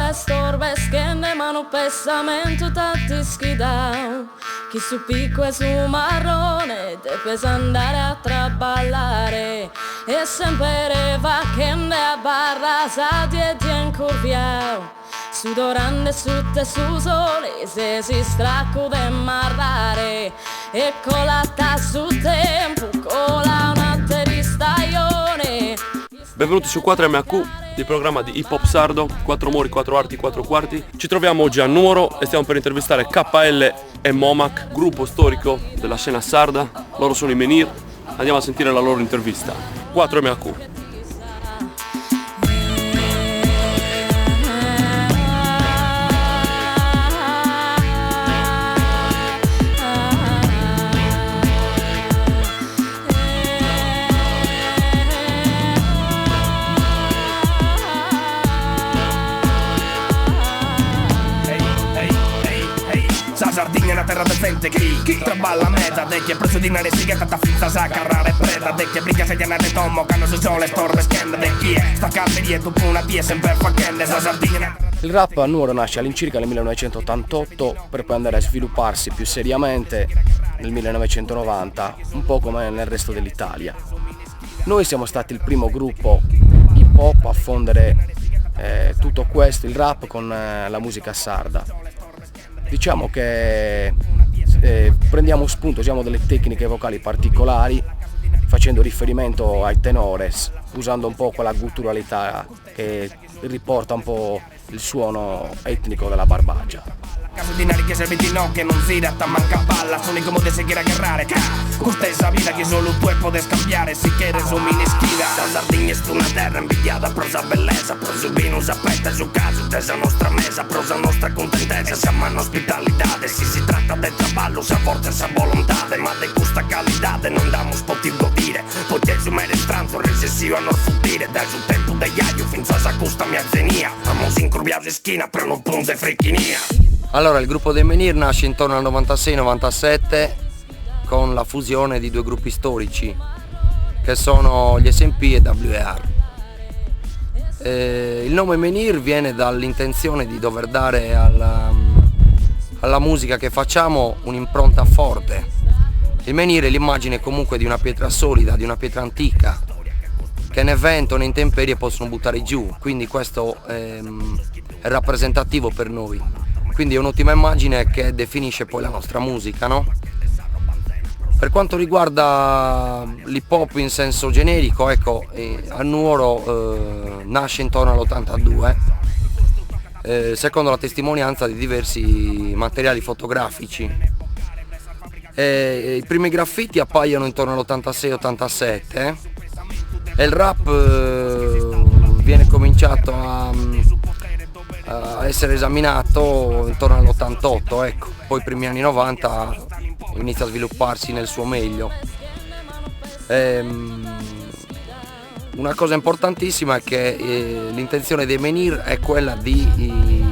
soles torbes che ne mano pesamento tanti schidao. Chi su picco e su marrone deve andare a traballare e sempre va che ne a barra sa dietro in curviao. Sudorande su te su sole se si stracco de marrare e colata su tempo cola un atteristaione. Benvenuti su 4MAQ, il programma di hip hop sardo, 4 umori, 4 arti, 4 quarti. Ci troviamo oggi a Nuoro e stiamo per intervistare KL e Momac, gruppo storico della scena sarda. Loro sono i Menhir, andiamo a sentire la loro intervista. 4MAQ. Sardegna è una terra decente, chi traballa a meta, de che preso di nare sigata ta fitta sa carrare preda, de che briga se dianare tomo, cano su sole, storbe scende, de chi è, sta carriera tu una pie sempre facende, sa Sardegna. Il rap a Nuoro nasce all'incirca nel 1988 per poi andare a svilupparsi più seriamente nel 1990, un po' come nel resto dell'Italia. Noi siamo stati il primo gruppo hip hop a fondere tutto questo, il rap, con la musica sarda. Diciamo che prendiamo spunto, usiamo delle tecniche vocali particolari, facendo riferimento ai tenores, usando un po' quella gutturalità che riporta un po' il suono etnico della Barbagia. Caso di nari che serviti no, che non si ratta manca palla, sono come de seguire a guerrare, questa è esa vida che solo tu puoi scambiare, si che resumi in schiva. La Sardegna è una terra invidiata, prosa bellezza, prosubino sapete su caso, tesa nostra mesa, prosa nostra contentezza, siamo in ospitalità, si tratta del traballo, sa forza, sa volontà, ma de questa qualità non damos poter godire, poter sumere stranzo, recessivo a non fuggire, dai sul tempo degli aglio, finza sa costa mia zenia, amos incurviati schina, per non punze frecchinia. Allora, il gruppo dei Menhir nasce intorno al 96-97 con la fusione di due gruppi storici che sono gli SMP e WR. Il nome Menhir viene dall'intenzione di dover dare alla musica che facciamo un'impronta forte. Il menhir è l'immagine comunque di una pietra solida, di una pietra antica che né vento né intemperie possono buttare giù, quindi questo è rappresentativo per noi. Quindi è un'ottima immagine che definisce poi la nostra musica, no? Per quanto riguarda l'hip hop in senso generico, ecco, a Nuoro nasce intorno all'82, secondo la testimonianza di diversi materiali fotografici. I primi graffiti appaiono intorno all'86-87 e il rap viene cominciato a essere esaminato intorno all'88, ecco. Poi i primi anni 90 inizia a svilupparsi nel suo meglio. Una cosa importantissima è che l'intenzione dei Menhir è quella di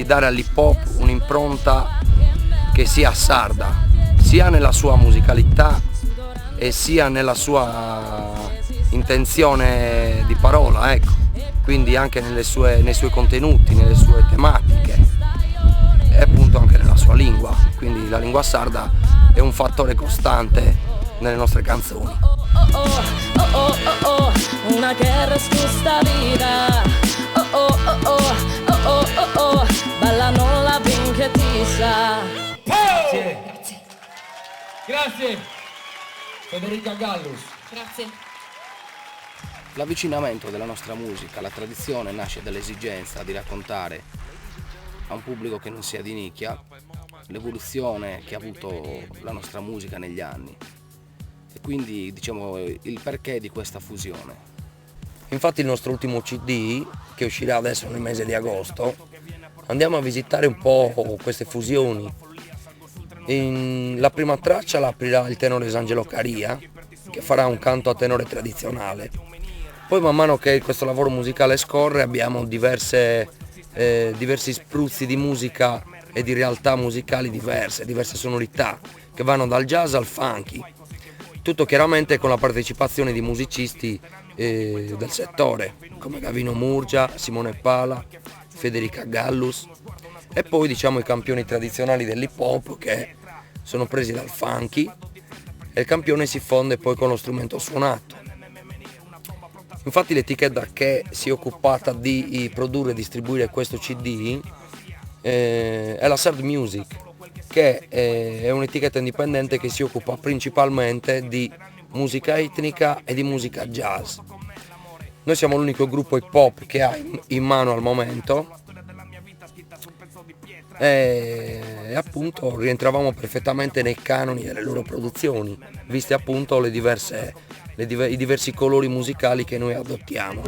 dare all'hip hop un'impronta che sia sarda, sia nella sua musicalità e sia nella sua intenzione di parola, ecco. Quindi anche nei suoi contenuti, nelle sue tematiche e appunto anche nella sua lingua. Quindi la lingua sarda è un fattore costante nelle nostre canzoni. Una guerra scusta vita. Balla non la vinchetissa. Grazie. Federica Gallus. Grazie. L'avvicinamento della nostra musica alla tradizione nasce dall'esigenza di raccontare a un pubblico che non sia di nicchia l'evoluzione che ha avuto la nostra musica negli anni e quindi diciamo il perché di questa fusione. Infatti il nostro ultimo CD, che uscirà adesso nel mese di agosto, andiamo a visitare un po' queste fusioni. La prima traccia la aprirà il tenore Esangelo Caria, che farà un canto a tenore tradizionale. Poi man mano che questo lavoro musicale scorre abbiamo diversi spruzzi di musica e di realtà musicali diverse sonorità che vanno dal jazz al funky. Tutto chiaramente con la partecipazione di musicisti del settore come Gavino Murgia, Simone Pala, Federica Gallus, e poi diciamo i campioni tradizionali dell'hip hop che sono presi dal funky, e il campione si fonde poi con lo strumento suonato. Infatti l'etichetta che si è occupata di produrre e distribuire questo CD è la Sard Music, che è un'etichetta indipendente che si occupa principalmente di musica etnica e di musica jazz. Noi siamo l'unico gruppo hip hop che ha in mano al momento e appunto rientravamo perfettamente nei canoni delle loro produzioni, viste appunto i diversi colori musicali che noi adottiamo.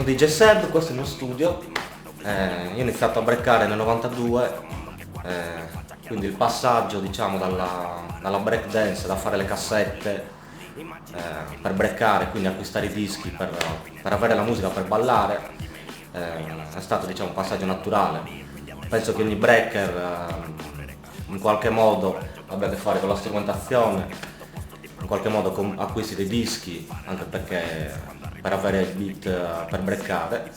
DJ Seb, questo è il mio studio. Io ho iniziato a breakare nel 92, quindi il passaggio diciamo dalla break dance, da fare le cassette per breakare, quindi acquistare i dischi per avere la musica per ballare, è stato diciamo un passaggio naturale. Penso che ogni breaker in qualche modo abbia a che fare con la strumentazione, in qualche modo acquisti dei dischi, anche perché per avere il beat per breakare.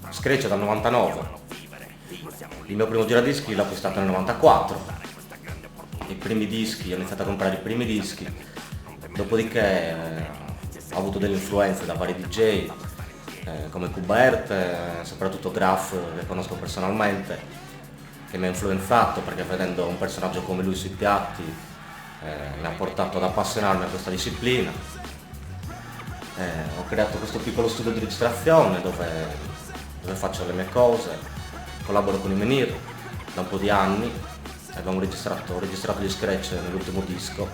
Scratch dal 99, il mio primo giradischi l'ho acquistato nel 94, i primi dischi, ho iniziato a comprare i primi dischi, dopodiché ho avuto delle influenze da vari DJ come Kubert, soprattutto Graf, che conosco personalmente, che mi ha influenzato perché vedendo un personaggio come lui sui piatti mi ha portato ad appassionarmi a questa disciplina. Ho creato questo piccolo studio di registrazione dove faccio le mie cose, collaboro con i Menhir da un po' di anni, ho registrato gli scratch nell'ultimo disco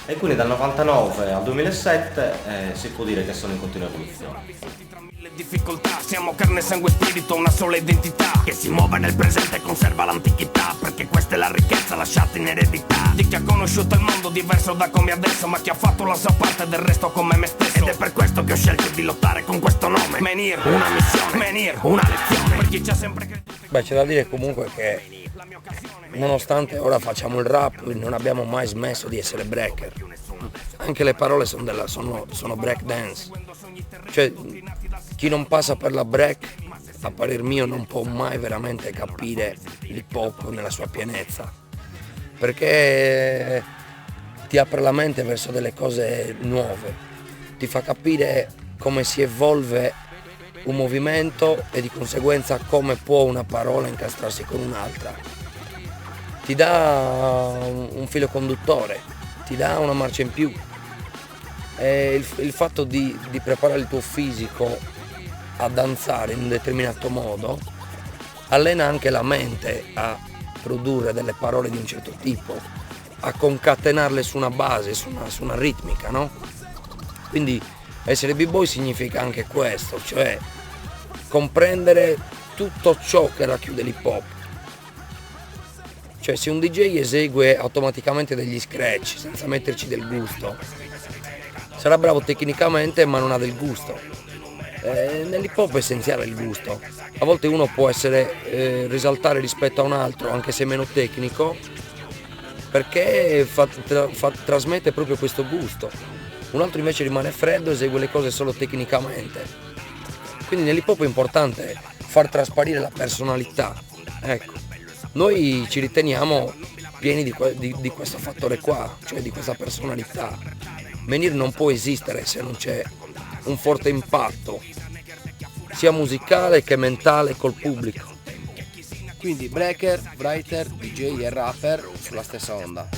e quindi dal 99 al 2007 si può dire che sono in continua evoluzione. Difficoltà, siamo carne, sangue e spirito, una sola identità che si muove nel presente e conserva l'antichità, perché questa è la ricchezza lasciata in eredità di chi ha conosciuto il mondo diverso da come adesso, ma chi ha fatto la sua parte del resto come me stesso. Ed è per questo che ho scelto di lottare con questo nome. Menhir, una missione, Menhir, una lezione per chi ci ha sempre creduto. Beh, c'è da dire comunque che nonostante ora facciamo il rap, non abbiamo mai smesso di essere breaker. Anche le parole sono break dance. Cioè, chi non passa per la break, a parer mio, non può mai veramente capire l'hip hop nella sua pienezza, perché ti apre la mente verso delle cose nuove, ti fa capire come si evolve un movimento e di conseguenza come può una parola incastrarsi con un'altra, ti dà un filo conduttore, ti dà una marcia in più. E il fatto di preparare il tuo fisico a danzare in un determinato modo allena anche la mente a produrre delle parole di un certo tipo, a concatenarle su una base, su una ritmica, no? Quindi essere b-boy significa anche questo, cioè comprendere tutto ciò che racchiude l'hip hop. Cioè se un DJ esegue automaticamente degli scratch senza metterci del gusto, sarà bravo tecnicamente ma non ha del gusto. Nell'hip hop è essenziale il gusto. A volte uno può risaltare rispetto a un altro anche se meno tecnico, perché trasmette proprio questo gusto. Un altro invece rimane freddo, esegue le cose solo tecnicamente. Quindi nell'hip hop è importante far trasparire la personalità. Ecco, noi ci riteniamo pieni di questo fattore qua, cioè di questa personalità. Menhir non può esistere se non c'è un forte impatto sia musicale che mentale col pubblico. Quindi breaker, writer, DJ e rapper sulla stessa onda.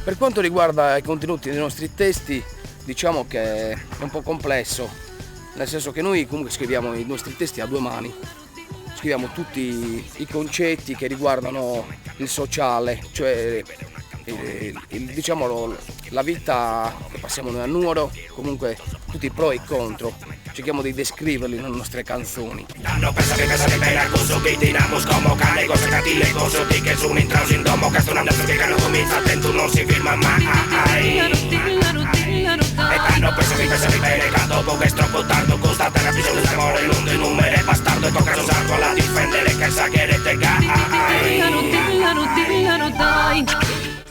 Per quanto riguarda i contenuti dei nostri testi, diciamo che è un po' complesso, nel senso che noi comunque scriviamo i nostri testi a due mani. Scriviamo tutti i concetti che riguardano il sociale, cioè diciamo la vita che passiamo noi a Nuoro, comunque tutti i pro e i contro, cerchiamo di descriverli nelle nostre canzoni. Danno pésame per cosa che tiramos como cane, cose cattive, cose di che sono intraus in domo, che stanno andando che non comincia, attento non si firma mai. E danno pésame per che dopo che è troppo tardo, costa terra bisogno di amore, non di numero bastardo, e tocca usarlo alla difendere che sa che te gai.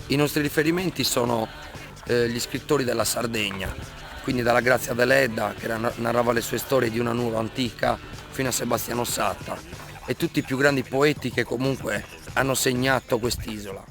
I nostri riferimenti sono gli scrittori della Sardegna, quindi dalla Grazia Deledda, che narrava le sue storie di una Nuoro antica, fino a Sebastiano Satta, e tutti i più grandi poeti che comunque hanno segnato quest'isola.